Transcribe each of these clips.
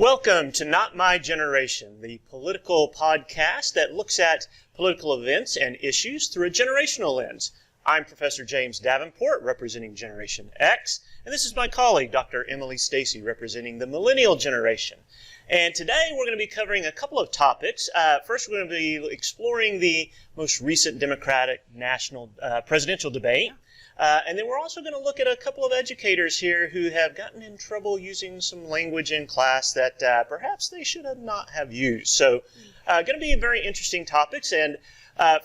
Welcome to Not My Generation, the political podcast that looks at political events and issues through a generational lens. I'm Professor James Davenport, representing Generation X, and this is my colleague, Dr. Emily Stacey, representing the millennial generation. And today we're going to be covering a couple of topics. First, we're going to be exploring the most recent Democratic national presidential debate. And then we're also going to look at a couple of educators here who have gotten in trouble using some language in class that perhaps they should have not have used. So going to be very interesting topics. And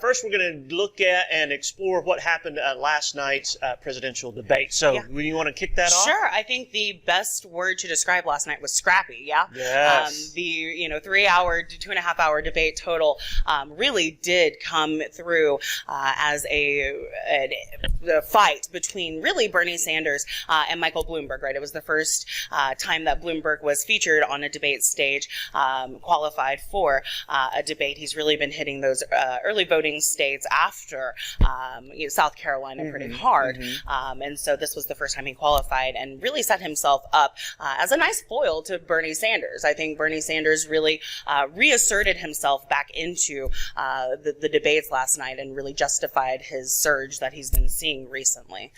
first, we're going to look at and explore what happened at last night's presidential debate. So, you want to kick that off? Sure. I think the best word to describe last night was scrappy. Yeah. Yes. The 3-hour, 2.5-hour debate total really did come through as a fight between really Bernie Sanders and Michael Bloomberg. Right. It was the first time that Bloomberg was featured on a debate stage, qualified for a debate. He's really been hitting those early voting states after South Carolina pretty hard. And so this was the first time he qualified and really set himself up as a nice foil to Bernie Sanders. I think Bernie Sanders really reasserted himself back into the debates last night and really justified his surge that he's been seeing recently.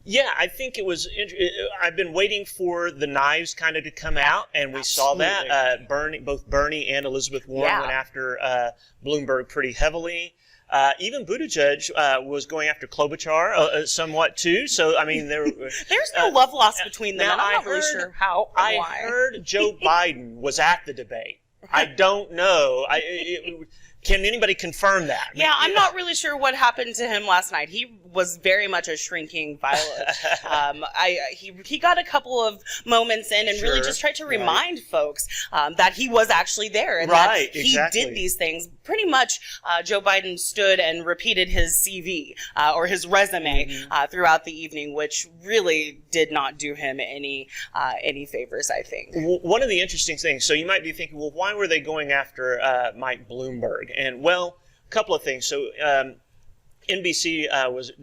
Yeah, I think it was. I've been waiting for the knives kind of to come out, and we saw that. Both Bernie and Elizabeth Warren went after Bloomberg pretty heavily. Even Buttigieg was going after Klobuchar somewhat too. So I mean, there's no love lost between them. Now, and I'm not really sure how or I why. heard Joe Biden was at the debate. I don't know. Can anybody confirm that? Yeah, I'm not really sure what happened to him last night. He was very much a shrinking violet. He got a couple of moments in and really just tried to remind folks that he was actually there and that he did these things. Pretty much, Joe Biden stood and repeated his CV or his resume throughout the evening, which really did not do him any favors, I think. One of the interesting things, so you might be thinking, well, why were they going after Mike Bloomberg? And well, a couple of things. So NBC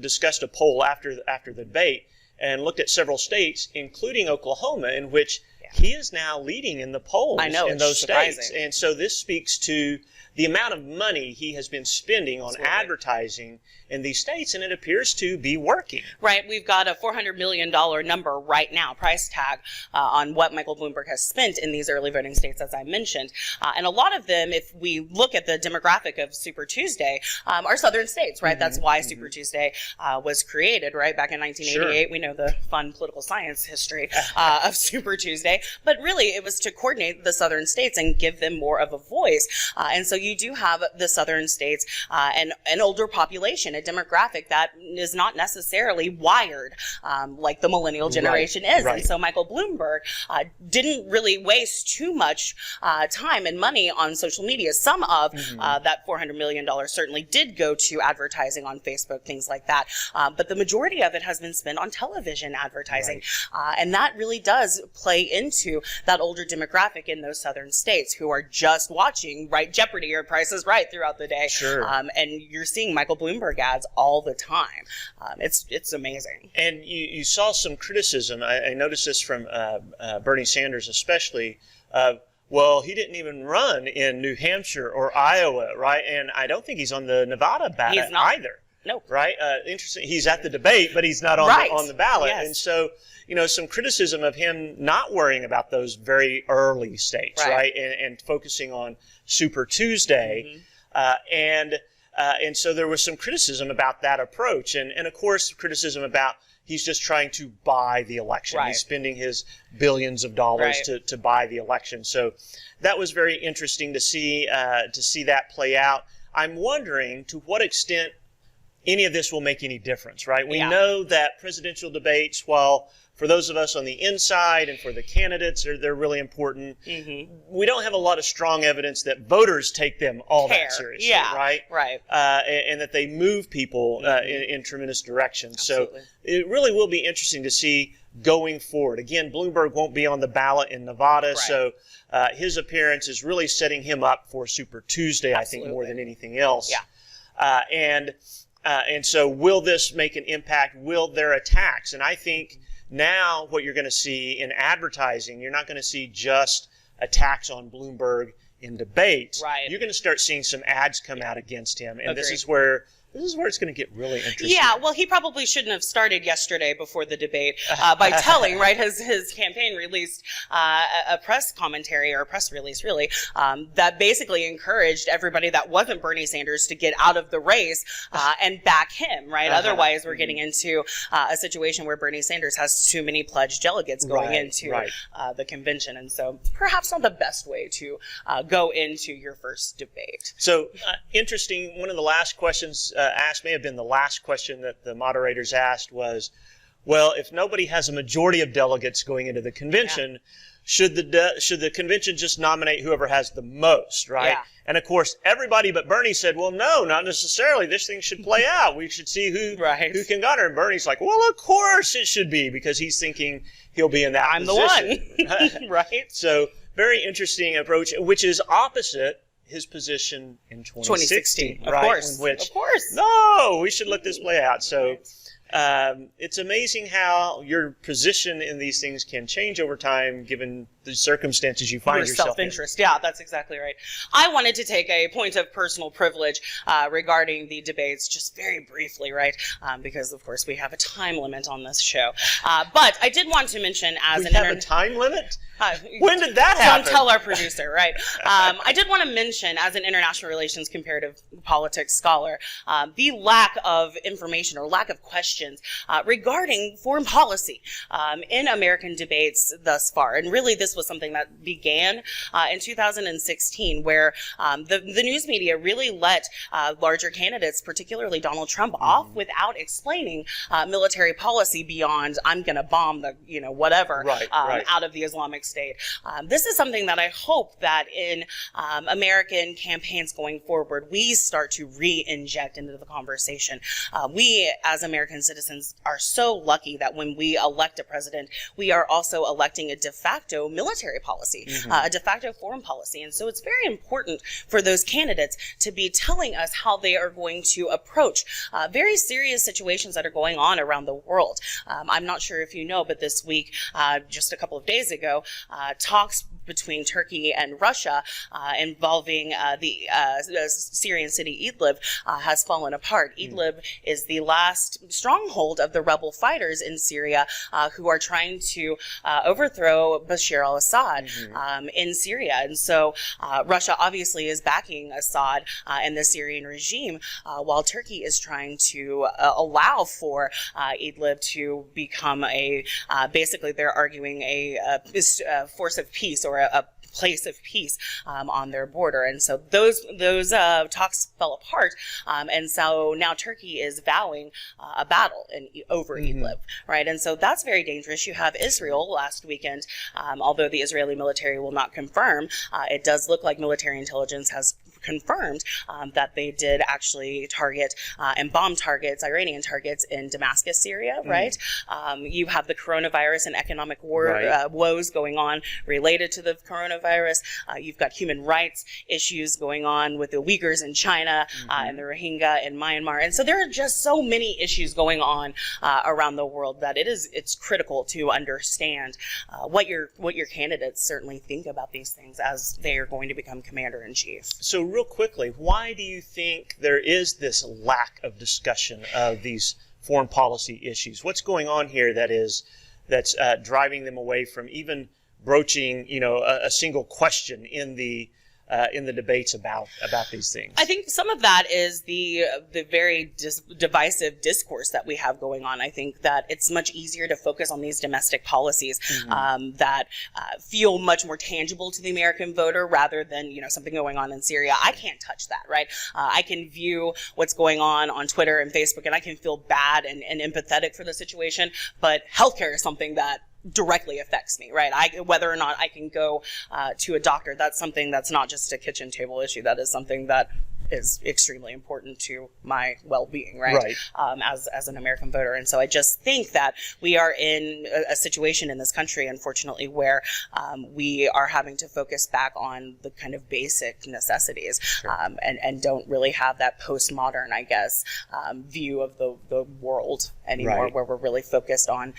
discussed a poll after the debate and looked at several states, including Oklahoma, in which he is now leading in the polls in those states. And so this speaks to the amount of money he has been spending on advertising in these states, and it appears to be working. Right. We've got a $400 million number right now, price tag, on what Michael Bloomberg has spent in these early voting states, as I mentioned. And a lot of them, if we look at the demographic of Super Tuesday, are southern states, right? That's why Super Tuesday was created, right? Back in 1988. We know the fun political science history of Super Tuesday. But really, it was to coordinate the southern states and give them more of a voice. And so you do have the southern states and an older population, a demographic that is not necessarily wired like the millennial generation is. And so Michael Bloomberg didn't really waste too much time and money on social media. Some of that $400 million certainly did go to advertising on Facebook, things like that. But the majority of it has been spent on television advertising. And that really does play into that older demographic in those southern states who are just watching Jeopardy or Price is Right throughout the day. And you're seeing Michael Bloomberg ads all the time. It's amazing. And you saw some criticism. I noticed this from Bernie Sanders especially. Well, he didn't even run in New Hampshire or Iowa, right? And I don't think he's on the Nevada ballot either. Nope. Right? Interesting. He's at the debate, but he's not on the ballot. And so, some criticism of him not worrying about those very early states, right? And focusing on Super Tuesday. And so there was some criticism about that approach. And of course, criticism about he's just trying to buy the election. He's spending his billions of dollars to buy the election. So that was very interesting to see that play out. I'm wondering to what extent any of this will make any difference, right? We know that presidential debates, while for those of us on the inside and for the candidates, they're really important. We don't have a lot of strong evidence that voters take them all that seriously, right? And that they move people in tremendous directions. So it really will be interesting to see going forward. Again, Bloomberg won't be on the ballot in Nevada, so his appearance is really setting him up for Super Tuesday, I think, more than anything else. And so will this make an impact? Will there attacks? And I think now what you're going to see in advertising, you're not going to see just attacks on Bloomberg in debates, right. you're going to start seeing some ads come out against him. And this is where it's going to get really interesting. Yeah, well, he probably shouldn't have started yesterday before the debate by telling, right, his campaign released a press commentary, or a press release, really, that basically encouraged everybody that wasn't Bernie Sanders to get out of the race and back him, right? Otherwise, we're getting into a situation where Bernie Sanders has too many pledged delegates going into the convention. And so perhaps not the best way to go into your first debate. So interesting, one of the last questions asked, may have been the last question that the moderators asked, was, well, if nobody has a majority of delegates going into the convention, should the convention just nominate whoever has the most, right? Yeah. And of course, everybody but Bernie said, well, no, not necessarily. This thing should play out. We should see who can garner. And Bernie's like, well, of course it should be, because he's thinking he'll be in that position. I'm the one, right? So very interesting approach, which is opposite his position in 2016, of right? course, Which, of course. No, we should let this play out. So it's amazing how your position in these things can change over time, given the circumstances you find yourself in. Self-interest. Yeah, that's exactly right. I wanted to take a point of personal privilege regarding the debates, just very briefly, right? Because, of course, we have a time limit on this show. But I did want to mention We have a time limit? When did that happen? Don't tell our producer, right? I did want to mention, as an international relations comparative politics scholar, the lack of information or lack of questions regarding foreign policy in American debates thus far. And really, this was something that began in 2016, where the news media really let larger candidates, particularly Donald Trump, off without explaining military policy beyond, I'm going to bomb the, whatever, out of the Islamic State. This is something that I hope that in American campaigns going forward, we start to re-inject into the conversation. We, as American citizens, are so lucky that when we elect a president, we are also electing a de facto military policy, a de facto foreign policy. And so it's very important for those candidates to be telling us how they are going to approach very serious situations that are going on around the world. I'm not sure if you know, but this week, just a couple of days ago, talks between Turkey and Russia involving the Syrian city Idlib has fallen apart. Idlib is the last stronghold of the rebel fighters in Syria who are trying to overthrow Bashar al-Assad in Syria. And so Russia obviously is backing Assad and the Syrian regime, while Turkey is trying to allow for Idlib to become basically they're arguing a force of peace, or a place of peace on their border. And so those talks fell apart. And so now Turkey is vowing a battle over Idlib, right? And so that's very dangerous. You have Israel last weekend, although the Israeli military will not confirm, it does look like military intelligence has confirmed that they did actually target and bomb targets, Iranian targets in Damascus, Syria, right? You have the coronavirus and economic woes going on related to the coronavirus. You've got human rights issues going on with the Uyghurs in China and the Rohingya in Myanmar. And so there are just so many issues going on around the world that it's critical to understand what your candidates certainly think about these things as they are going to become commander-in-chief. So real quickly, why do you think there is this lack of discussion of these foreign policy issues? What's going on here that's driving them away from even broaching, a single question in the debates about these things? I think some of that is the very divisive discourse that we have going on. I think that it's much easier to focus on these domestic policies that feel much more tangible to the American voter rather than something going on in Syria. I can't touch that, right? I can view what's going on Twitter and Facebook, and I can feel bad and empathetic for the situation. But healthcare is something that directly affects me, right? Whether or not I can go to a doctor, that's something that's not just a kitchen table issue. That is something that is extremely important to my well-being, right? As an American voter. And so I just think that we are in a situation in this country, unfortunately, where we are having to focus back on the kind of basic necessities and don't really have that postmodern, I guess, view of the world anymore, where we're really focused on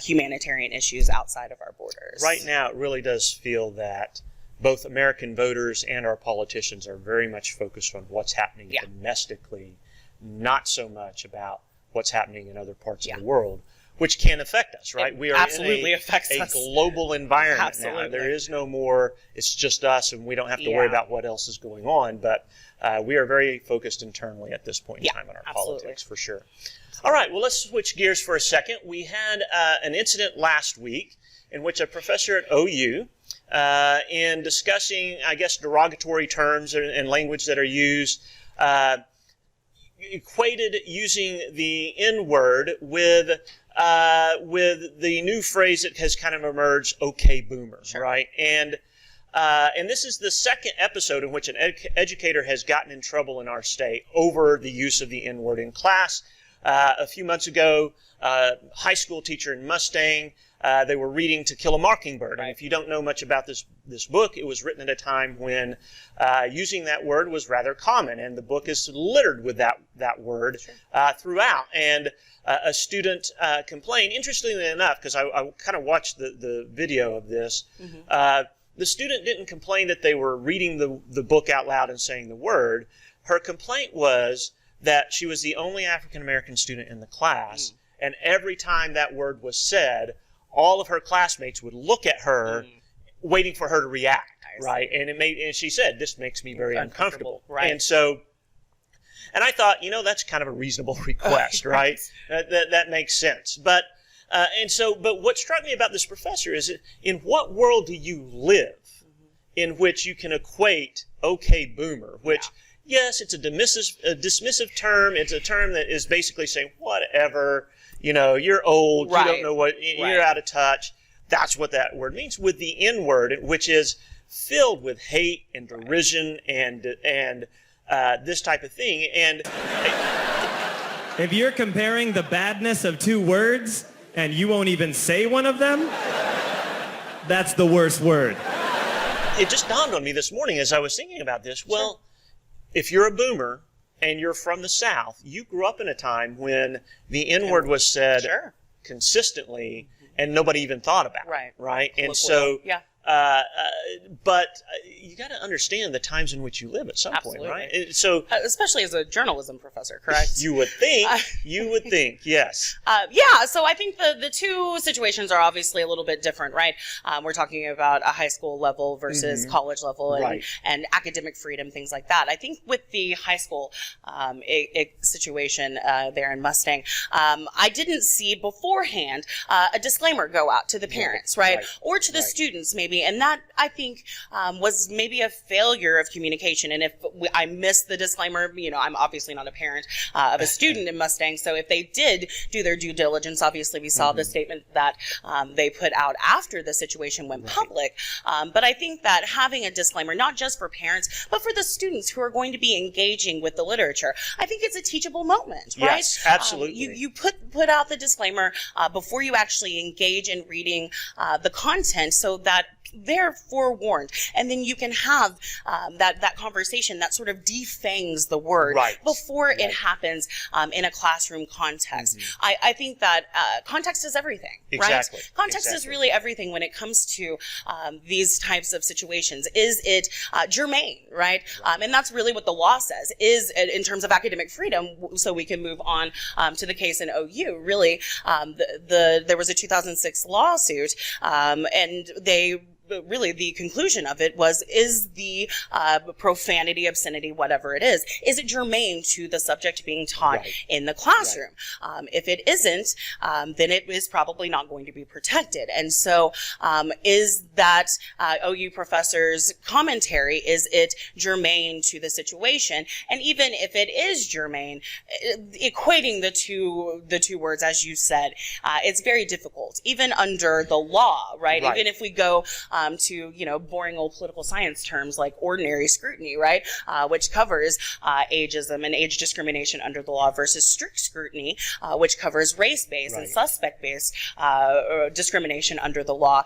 humanitarian issues outside of our borders. Right now, it really does feel that both American voters and our politicians are very much focused on what's happening domestically, not so much about what's happening in other parts of the world, which can affect us, right? We are absolutely in affects a us. global environment Absolutely. now. There is no more, it's just us, and we don't have to worry about what else is going on. But we are very focused internally at this point in time in our politics, for sure. All right, well, let's switch gears for a second. We had an incident last week in which a professor at OU, in discussing, I guess, derogatory terms and language that are used, equated using the N-word with the new phrase that has kind of emerged, "Okay, boomer," right? And this is the second episode in which an educator has gotten in trouble in our state over the use of the N-word in class. A few months ago, a high school teacher in Mustang, they were reading To Kill a Mockingbird. And if you don't know much about this book, it was written at a time when using that word was rather common, and the book is littered with that word throughout. And a student complained, interestingly enough, because I kind of watched the video of this, the student didn't complain that they were reading the book out loud and saying the word. Her complaint was that she was the only African-American student in the class, and every time that word was said, all of her classmates would look at her, waiting for her to react, right? And she said, "This makes me very uncomfortable." Right. And I thought, that's kind of a reasonable request, right? That makes sense. But what struck me about this professor is, in what world do you live in which you can equate "okay, boomer," which, yes, it's a dismissive term. It's a term that is basically saying, whatever, you're old, you don't know what, you're out of touch. That's what that word means. With the N-word, which is filled with hate and derision and this type of thing. And if you're comparing the badness of two words and you won't even say one of them, that's the worst word. It just dawned on me this morning as I was thinking about this. Well, if you're a boomer and you're from the South, you grew up in a time when the N-word was said consistently and nobody even thought about it, right? And so, but you got to understand the times in which you live at some point, right? And so, especially as a journalism professor, correct? You would think, yes. So I think the two situations are obviously a little bit different, right? We're talking about a high school level versus college level and academic freedom, things like that. I think with the high school situation there in Mustang, I didn't see beforehand a disclaimer go out to the parents, right? Or to the students, maybe. And that, I think, was maybe a failure of communication. And if I missed the disclaimer, I'm obviously not a parent of a student in Mustang. So if they did do their due diligence, obviously we saw the statement that they put out after the situation went public. But I think that having a disclaimer, not just for parents, but for the students who are going to be engaging with the literature, I think it's a teachable moment, right? Yes, absolutely. You put out the disclaimer before you actually engage in reading the content, so that they're forewarned, and then you can have that conversation that sort of defangs the word before it happens in a classroom context. I think that context is everything, right? Context is really everything when it comes to these types of situations. Is it germane, right? And that's really what the law says, is in terms of academic freedom, so we can move on to the case in OU. Really, there was a 2006 lawsuit, and really the conclusion of it was, is the profanity, obscenity, whatever it is it germane to the subject being taught in the classroom? If it isn't, then it is probably not going to be protected. And so is that OU professor's commentary, is it germane to the situation? And even if it is germane, equating the two words, as you said, it's very difficult, even under the law, right? Even if we go to, boring old political science terms like ordinary scrutiny, right? Which covers ageism and age discrimination under the law, versus strict scrutiny, which covers race-based and suspect-based discrimination under the law.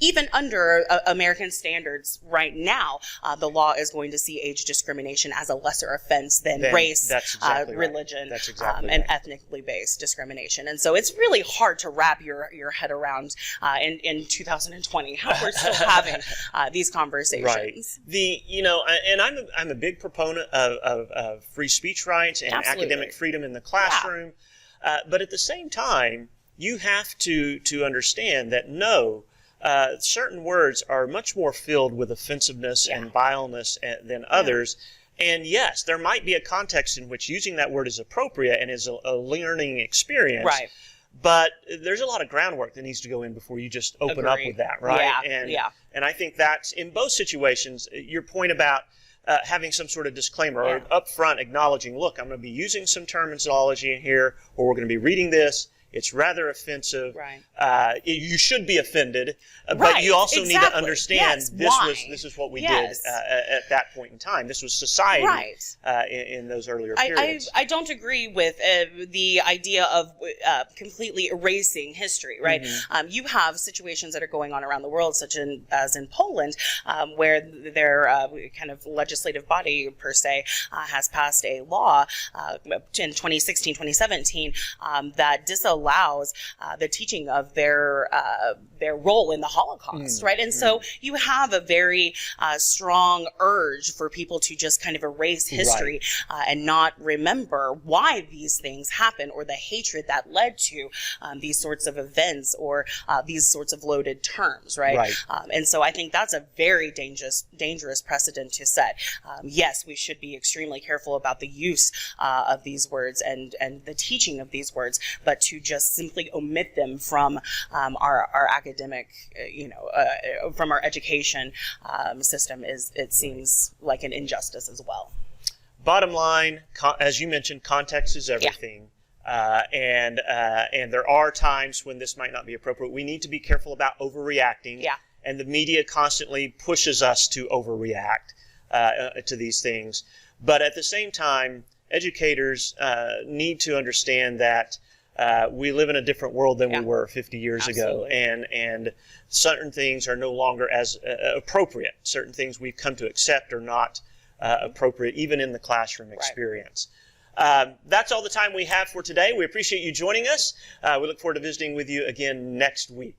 Even under American standards right now, the law is going to see age discrimination as a lesser offense than race, religion, and ethnically based discrimination. And so it's really hard to wrap your head around in 2020 how yet we're still having these conversations. Right. And I'm a big proponent of free speech rights and academic freedom in the classroom. Yeah. But at the same time, you have to understand that certain words are much more filled with offensiveness and vileness than others. And yes, there might be a context in which using that word is appropriate and is a learning experience. Right. But there's a lot of groundwork that needs to go in before you just open up with that, right? And I think that's, in both situations, your point about having some sort of disclaimer or upfront acknowledging, look, I'm going to be using some terminology in here, or we're going to be reading this. It's rather offensive. Right. You should be offended, but you also need to understand this is what we did at that point in time. This was society in those earlier periods. I don't agree with the idea of completely erasing history, right? Mm-hmm. You have situations that are going on around the world, such as in Poland, where their kind of legislative body, per se, has passed a law in 2016, 2017 that disallows the teaching of their role in the Holocaust, right? And so you have a very strong urge for people to just kind of erase history and not remember why these things happen or the hatred that led to these sorts of events or these sorts of loaded terms, right? And so I think that's a very dangerous precedent to set. Yes, we should be extremely careful about the use of these words and the teaching of these words, but to just simply omit them from our academic, from our education system it seems like an injustice as well. Bottom line, as you mentioned, context is everything. And there are times when this might not be appropriate. We need to be careful about overreacting. And the media constantly pushes us to overreact to these things. But at the same time, educators need to understand that we live in a different world than we were 50 years ago, and certain things are no longer as appropriate. Certain things we've come to accept are not appropriate, even in the classroom experience. That's all the time we have for today. We appreciate you joining us. We look forward to visiting with you again next week.